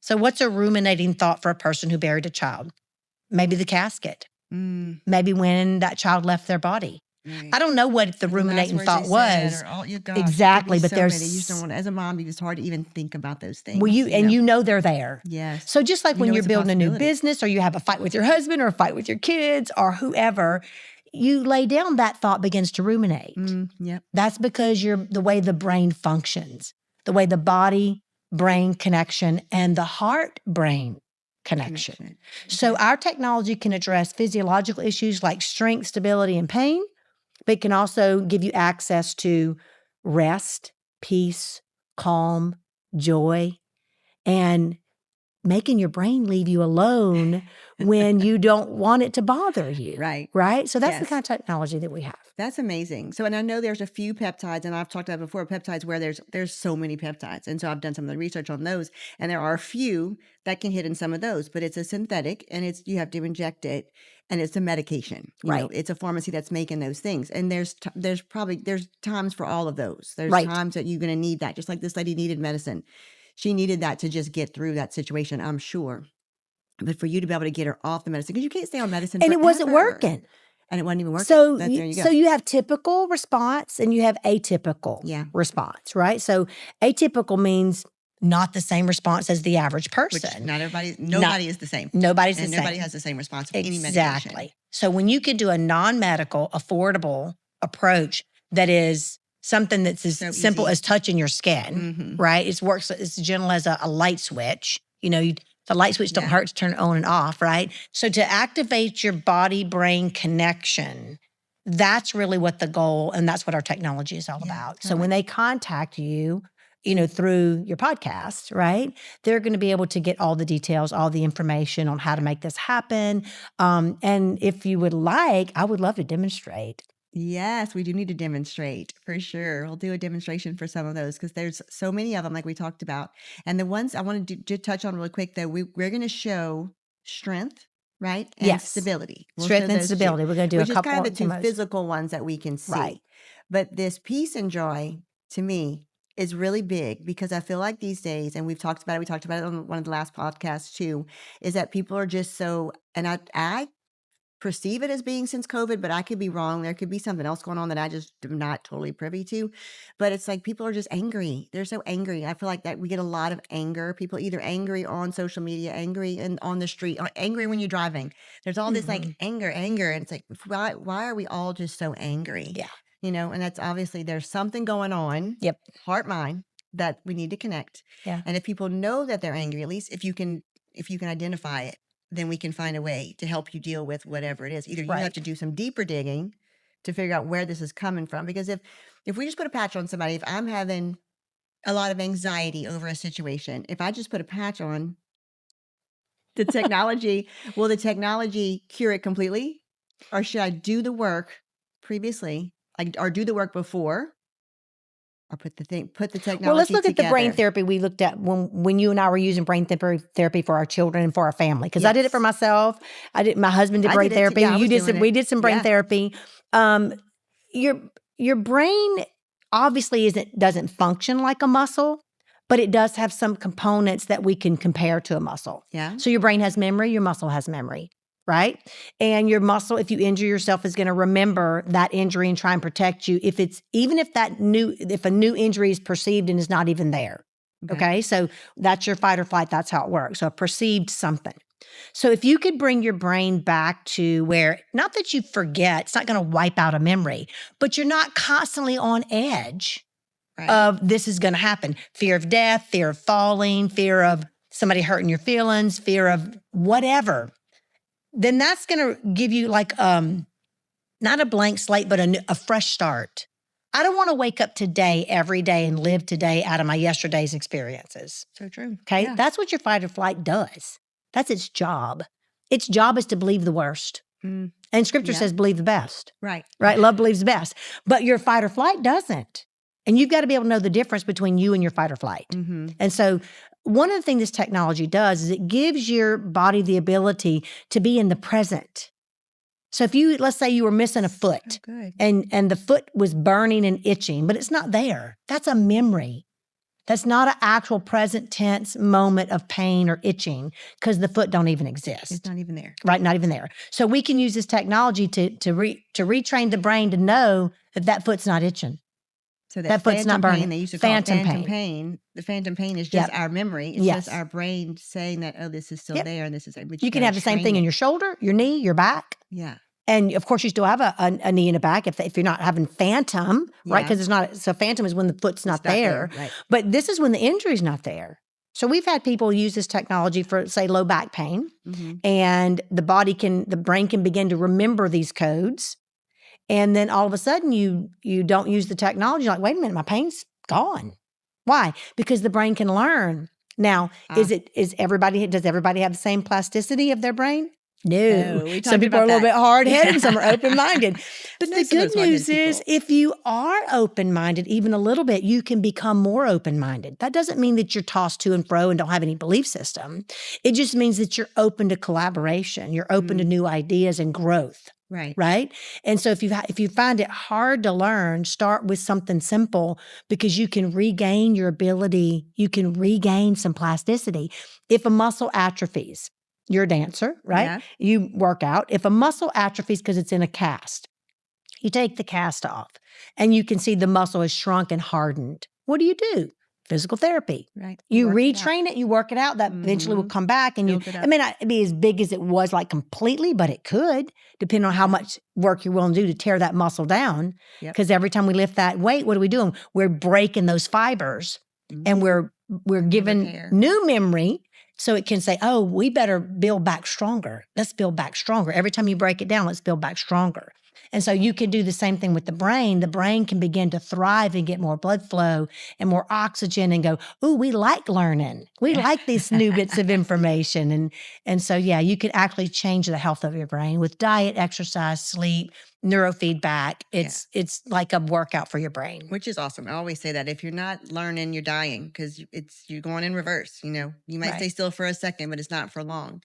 So what's a ruminating thought for a person who buried a child? Maybe the casket. Maybe when that child left their body. Right. I don't know what the ruminating thought was. Exactly, but there's you just don't want. As a mom, it's hard to even think about those things. Well, you know they're there. Yes. So just like when you're it's a building a new possibility. business, or you have a fight with your husband, or a fight with your kids, or whoever, you lay down, that thought begins to ruminate. Yep. That's because the way the brain functions, the way the body-brain connection and the heart-brain connection. So our technology can address physiological issues like strength, stability, and pain, but it can also give you access to rest, peace, calm, joy, and making your brain leave you alone when you don't want it to bother you. Right. Right? So that's the kind of technology that we have. That's amazing. So, and I know there's a few peptides, and I've talked about before, peptides where there's so many peptides. And so I've done some of the research on those, and there are a few that can hit in some of those, but it's a synthetic, and you have to inject it, and it's a medication. You know, it's a pharmacy that's making those things. And there's times for all of those. There's times that you're going to need that, just like this lady needed medicine. She needed that to just get through that situation, I'm sure. But for you to be able to get her off the medicine, because you can't stay on medicine and forever. it wasn't working. And it wasn't even working. So, there you go. So you have typical response and you have atypical response, right? So atypical means not the same response as the average person. Which nobody is the same. Nobody's the same. Nobody has the same response with any medication. Exactly. So when you could do a non-medical, affordable approach that is something that's as simple as touching your skin, right? It works as gentle as a light switch. You know, the light switch don't hurt to turn it on and off, right? So to activate your body-brain connection, that's really what the goal, and that's what our technology is all about. So when they contact you, through your podcast, right, they're going to be able to get all the details, all the information on how to make this happen. And if you would like, I would love to demonstrate. Yes, we do need to demonstrate for sure. We'll do a demonstration for some of those because there's so many of them, like we talked about. And the ones I want to touch on really quick, though, we're going to show strength, right? And stability. Strength and stability. We're going to do a couple of kind of the two physical ones that we can see. Right. But this peace and joy, to me, is really big because I feel like these days, and we talked about it on one of the last podcasts too, is that people are just so, and I perceive it as being since COVID, but I could be wrong. There could be something else going on that I just am not totally privy to. But it's like people are just angry. They're so angry. I feel like that we get a lot of anger. People either angry on social media, angry and on the street, or angry when you're driving. There's all this like anger. And it's like, why are we all just so angry? Yeah. And that's obviously there's something going on. Yep. Heart, mind, that we need to connect. Yeah. And if people know that they're angry, at least if you can identify it, then we can find a way to help you deal with whatever it is. Either you have to do some deeper digging to figure out where this is coming from. Because if we just put a patch on somebody, if I'm having a lot of anxiety over a situation, if I just put a patch on the technology, will the technology cure it completely? Or should I do the work previously, or do the work before? Or put the technology Well, let's look together. at the brain therapy we looked at when you and I were using brain therapy for our children and for our family. Because I did it for myself. My husband did brain therapy. We did some brain therapy. Your brain obviously doesn't function like a muscle, but it does have some components that we can compare to a muscle. Yeah. So your brain has memory, your muscle has memory. Right? And your muscle, if you injure yourself, is going to remember that injury and try and protect you if a new injury is perceived and is not even there. Okay? So that's your fight or flight. That's how it works. So a perceived something. So if you could bring your brain back to where, not that you forget, it's not going to wipe out a memory, but you're not constantly on edge of this is going to happen. Fear of death, fear of falling, fear of somebody hurting your feelings, fear of whatever. Then that's going to give you like not a blank slate, but a fresh start. I don't want to wake up today every day and live today out of my yesterday's experiences. So true. Okay? Yeah. That's what your fight or flight does. That's its job. Its job is to believe the worst. And scripture says believe the best. Right. Love believes the best. But your fight or flight doesn't. And you've got to be able to know the difference between you and your fight or flight. And so one of the things this technology does is it gives your body the ability to be in the present. So if let's say you were missing a foot and the foot was burning and itching, but it's not there. That's a memory. That's not an actual present tense moment of pain or itching because the foot don't even exist. It's not even there. Right, not even there. So we can use this technology to retrain the brain to know that that foot's not itching. So that foot's not phantom burning. pain, they used to call it Phantom phantom pain. pain. The phantom pain is just Yep. our memory. It's Yes. just our brain saying that, oh, this is still Yep. there and this is there. But You can gotta have the same train thing in it. your shoulder, your knee, your back. Yeah. And of course, you still have a knee and a back if you're not having phantom, right? Yeah. Because it's not, so phantom is when the foot's not It's not there. there, right. But this is when the injury's not there. So we've had people use this technology for, say, low back pain, Mhm. and the brain can begin to remember these codes. And then all of a sudden you don't use the technology. You're like, wait a minute, my pain's gone. Why? Because the brain can learn. Now, does everybody have the same plasticity of their brain? No. we Some talked people are a about little that. bit hard-headed and some are open-minded. But know the some of good those hard-headed news is people. if you are open-minded even a little bit, you can become more open-minded. That doesn't mean that you're tossed to and fro and don't have any belief system. It just means that you're open to collaboration. You're open to new ideas and growth. Right. Right. And so if you find it hard to learn, start with something simple because you can regain your ability. You can regain some plasticity. If a muscle atrophies, you're a dancer, right? Yeah. You work out. If a muscle atrophies because it's in a cast, you take the cast off and you can see the muscle is shrunk and hardened. What do? Physical therapy. Right. You Work it out. retrain it, you work it out, that eventually will come back. And Build it up. it may not be as big as it was like completely, but it could, depending on how much work you're willing to do to tear that muscle down. Yep. Because every time we lift that weight, what are we doing? We're breaking those fibers and we're giving Repair. new memory so it can say, oh, we better build back stronger. Let's build back stronger. Every time you break it down, let's build back stronger. And so you can do the same thing with the brain. The brain can begin to thrive and get more blood flow and more oxygen and go, ooh, we like learning. We like these new bits of information. And so, yeah, you can actually change the health of your brain with diet, exercise, sleep, neurofeedback. It's like a workout for your brain. Which is awesome. I always say that if you're not learning, you're dying because you're going in reverse. You know, you might stay still for a second, but it's not for long.